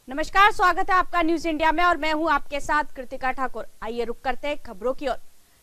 नमस्कार, स्वागत है आपका न्यूज इंडिया में और मैं हूं आपके साथ कृतिका ठाकुर। आइए रुक करते हैं खबरों की ओर।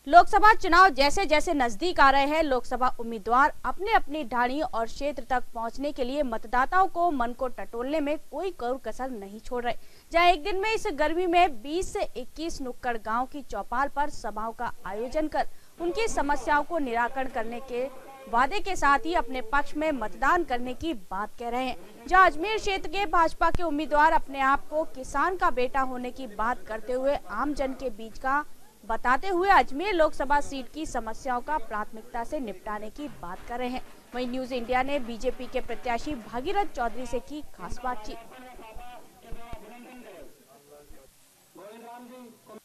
लोकसभा चुनाव जैसे जैसे नजदीक आ रहे हैं, लोकसभा उम्मीदवार अपने अपनी ढाणी और क्षेत्र तक पहुंचने के लिए मतदाताओं को मन को टटोलने में कोई कसर नहीं छोड़ रहे। जहां एक दिन में इस गर्मी में 20 से 21 नुक्कड़ गांव की चौपाल पर सभाओं का आयोजन कर उनकी समस्याओं को निराकरण करने के वादे के साथ ही अपने पक्ष में मतदान करने की बात कह रहे हैं। जहां अजमेर क्षेत्र के भाजपा के उम्मीदवार अपने आप को किसान का बेटा होने की बात करते हुए आम जन के बीच का बताते हुए अजमेर लोकसभा सीट की समस्याओं का प्राथमिकता से निपटाने की बात कर रहे हैं। वहीं न्यूज इंडिया ने बीजेपी के प्रत्याशी भागीरथ चौधरी से की खास बातचीत।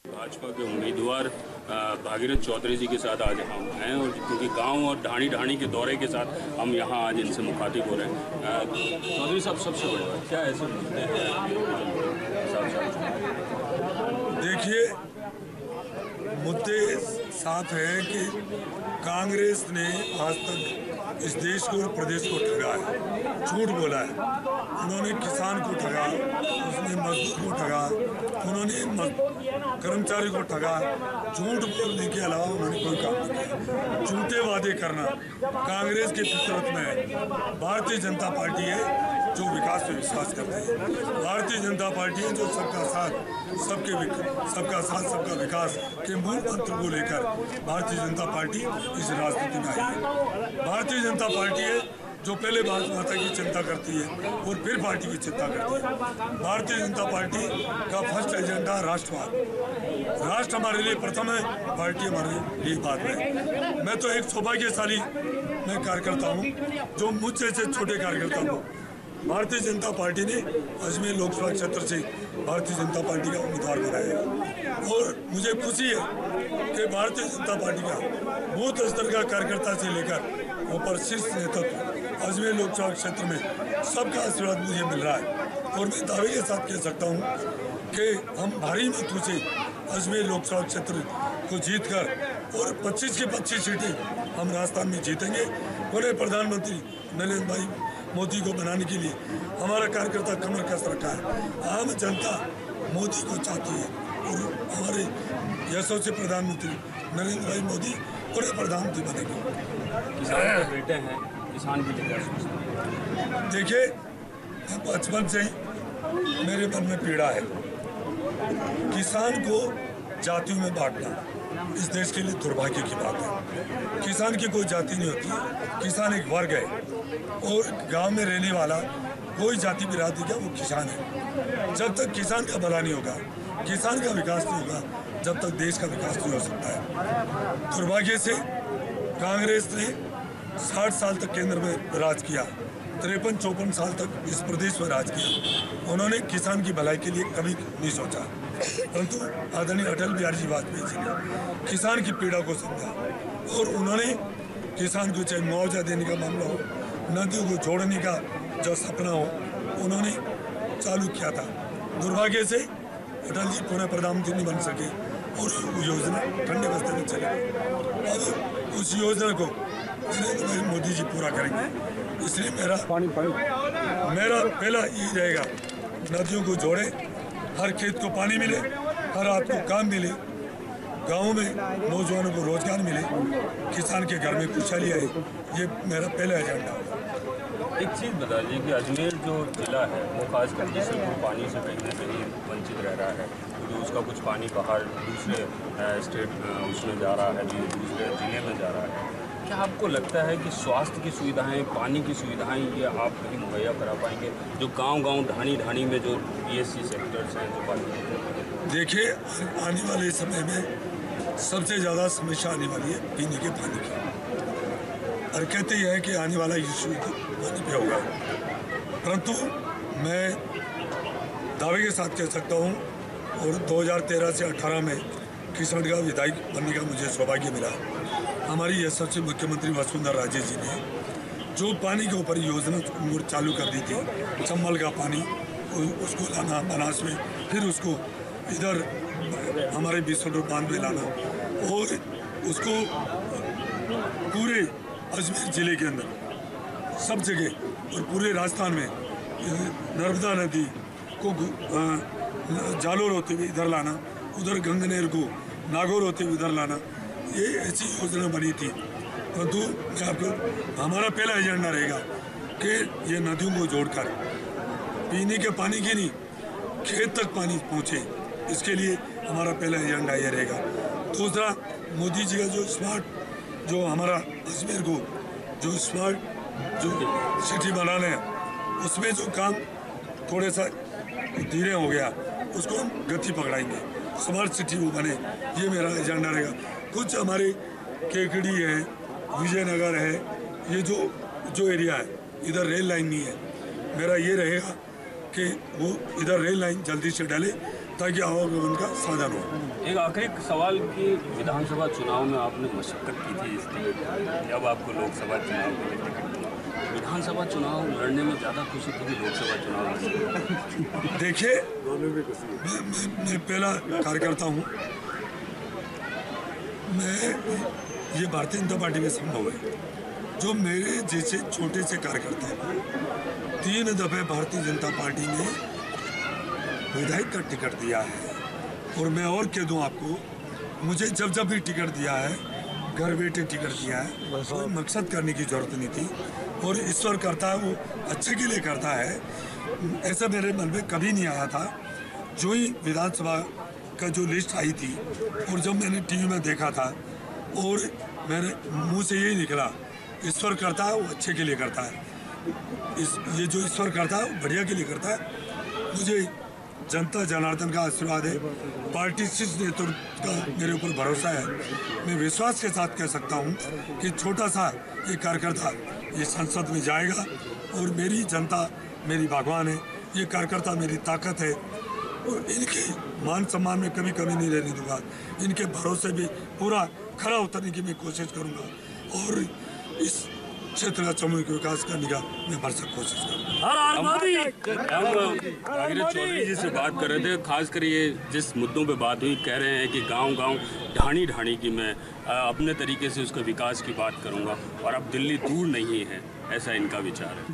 भाजपा के उम्मीदवार भागीरथ चौधरी जी के साथ आज हम हैं और क्योंकि गांव और ढाणी के दौरे के साथ हम यहां आज इनसे मुखातिब हो रहे हैं। चौधरी साहब, सबसे बड़ी बात क्या ऐसे मुद्दे हैं? देखिए, मुद्दे साफ है कि कांग्रेस ने आज तक इस देश को और प्रदेश को ठगा है, झूठ बोला है। उन्होंने किसान को ठगा, उसने मजदूर को ठगा, उन्होंने कर्मचारी को ठगा। झूठ बोलने के अलावा उन्होंने कोई काम नहीं किया। झूठे वादे करना कांग्रेस के फितरत में है। भारतीय जनता पार्टी है जो विकास पे विश्वास करती है। भारतीय जनता पार्टी है जो सबका साथ सबका विकास के मूल मंत्र को लेकर भारतीय जनता पार्टी इस राजनीति में आई है। भारतीय जनता पार्टी है जो पहले भारत माता की चिंता करती है और फिर पार्टी की चिंता करती है। भारतीय जनता पार्टी का फर्स्ट एजेंडा राष्ट्रवाद। राष्ट्र हमारे लिए प्रथम है, पार्टी हमारे लिए बाद में। मैं तो एक सौभाग्यशाली मैं कार्यकर्ता हूँ जो मुझ जैसे छोटे कार्यकर्ता को भारतीय जनता पार्टी ने अजमेर लोकसभा क्षेत्र से भारतीय जनता पार्टी का उम्मीदवार बनाया है। और मुझे खुशी है कि भारतीय जनता पार्टी का बूथ स्तर का कार्यकर्ता से लेकर ऊपर शीर्ष नेतृत्व अजमेर लोकसभा क्षेत्र में सबका आशीर्वाद मुझे मिल रहा है। और मैं दावे के साथ कह सकता हूँ कि हम भारी मतों से अजमेर लोकसभा क्षेत्र को जीतकर और 25 की 25 सीटें हम राजस्थान में जीतेंगे। उन्हें प्रधानमंत्री नरेंद्र भाई मोदी को बनाने के लिए हमारा कार्यकर्ता कमर कस रखा है। आम जनता मोदी को चाहती है और हमारे यशस्वी प्रधानमंत्री नरेंद्र भाई मोदी पूरे प्रधानमंत्री बनेंगे। किसान के बेटे हैं, किसान के लिए क्या सोचते हैं? देखिए, बचपन से ही मेरे मन में पीड़ा है। किसान को जातियों में बांटना इस देश के लिए दुर्भाग्य की बात है। किसान की कोई जाति नहीं होती है, किसान एक वर्ग है और गांव में रहने वाला कोई जाति बिरादरी का वो किसान है। जब तक किसान का भला नहीं होगा, किसान का विकास नहीं होगा, जब तक देश का विकास नहीं हो सकता है। दुर्भाग्य से कांग्रेस ने 60 साल तक केंद्र में राज किया, 53-54 साल तक इस प्रदेश में राज किया। उन्होंने किसान की भलाई के लिए कभी नहीं सोचा, परंतु आदरणीय अटल बिहारी जी वाजपेयी जी ने किसान की पीड़ा को समझा और उन्होंने किसान को चाहे मुआवजा देने का मामला हो, नदियों को जोड़ने का जो सपना हो, उन्होंने चालू किया था। दुर्भाग्य से अटल जी पुनः प्रधानमंत्री नहीं बन सके और योजना ठंडे बस्ते में चले। अब उस योजना को नरेंद्र भाई मोदी जी पूरा करेंगे। इसलिए मेरा पहला यही रहेगा, नदियों को जोड़े, हर खेत को पानी मिले, हर हाथ को काम मिले, गाँव में नौजवानों को रोजगार मिले, किसान के घर में खुशहाली आए। ये मेरा पहला एजेंडा होगा। एक चीज़ बता दीजिए कि अजमेर जो जिला है वो खासकर जिससे वो पानी से कहीं ना कहीं वंचित रह रहा है, क्योंकि उसका कुछ पानी बाहर दूसरे स्टेट उसमें जा रहा है, दूसरे जिले में जा रहा है। क्या आपको लगता है कि स्वास्थ्य की सुविधाएं, पानी की सुविधाएं ये आप कहीं मुहैया करा पाएंगे जो गांव ढाणी में जो PSC सेक्टर्स हैं जो पानी? देखिए, आने वाले समय में सबसे ज़्यादा समस्या आने वाली है पीने के पानी की। और कहते हैं कि आने वाला इशू पानी पे होगा, परंतु मैं दावे के साथ कह सकता हूँ और 2013 से 18 में किसान का विधायक बनने का मुझे सौभाग्य मिला। हमारी यशस्वी मुख्यमंत्री वसुंधरा राजे जी ने जो पानी के ऊपर योजना चालू कर दी थी, चंबल का पानी उसको लाना बनास में, फिर उसको इधर हमारे बिस्वल बांध में लाना और उसको पूरे अजमेर जिले के अंदर सब जगह और पूरे राजस्थान में नर्मदा नदी को जालोर होते हुए इधर लाना, उधर गंगनेर को नागौर होते हुए इधर लाना, ये ऐसी योजना बनी थी। परंतु मैं आपको, हमारा पहला एजेंडा रहेगा कि ये नदियों को जोड़कर पीने के पानी की नहीं, खेत तक पानी पहुँचे, इसके लिए हमारा पहला एजेंडा ये रहेगा। दूसरा, मोदी जी का जो स्मार्ट, जो हमारा अजमेर को जो स्मार्ट जो सिटी बनाने हैं, उसमें जो काम थोड़े सा धीरे हो गया, उसको हम गति पकड़ाएंगे, स्मार्ट सिटी वो बने, ये मेरा एजेंडा रहेगा। कुछ हमारे केकड़ी है, विजयनगर है, ये जो एरिया है, इधर रेल लाइन नहीं है, मेरा ये रहेगा कि वो इधर रेल लाइन जल्दी से डाले ताकि आवागमन का साधन हो। एक आखिरी सवाल कि विधानसभा चुनाव में आपने मशक्कत की थी इस टिकट, जब आपको लोकसभा चुनाव के लिए टिकट मिला, विधानसभा चुनाव लड़ने में ज़्यादा खुशी थी कि लोकसभा चुनाव? देखिए, मैं पहला कार्यकर्ता हूँ, मैं ये भारतीय जनता पार्टी में संभव है, जो मेरे जैसे छोटे से कार्यकर्ता हैं, 3 दफे भारतीय जनता पार्टी ने विधायक का टिकट दिया है। और मैं और कह दूं आपको, मुझे जब भी टिकट दिया है, घर बैठे टिकट दिया है, कोई मकसद करने की जरूरत नहीं थी। और ईश्वर करता है, वो अच्छे के लिए करता है, ऐसा मेरे मन में कभी नहीं आया था। जो ही विधानसभा का जो लिस्ट आई थी और जब मैंने टीवी में देखा था, और मेरे मुंह से यही निकला, ईश्वर करता है, वो अच्छे के लिए करता है। ये जो ईश्वर करता है, वो बढ़िया के लिए करता है। मुझे जनता जनार्दन का आशीर्वाद है, पार्टी शीर्ष नेतृत्व का मेरे ऊपर भरोसा है। मैं विश्वास के साथ कह सकता हूं कि छोटा सा ये कार्यकर्ता ये संसद में जाएगा, और मेरी जनता मेरी भगवान है, ये कार्यकर्ता मेरी ताकत है, और इनके मान सम्मान में कभी कमी नहीं रहने दूंगा। इनके भरोसे भी पूरा खरा उतरने की मैं कोशिश करूंगा, और इस क्षेत्र का सामूहिक विकास करने का मैं भरसक कोशिश करूँगा। हम चौधरी जी से बात कर रहे थे, खासकर ये जिस मुद्दों पे बात हुई, कह रहे हैं कि गांव-गांव ढाणी की मैं अपने तरीके से उसके विकास की बात करूंगा, और अब दिल्ली दूर नहीं है, ऐसा इनका विचार है।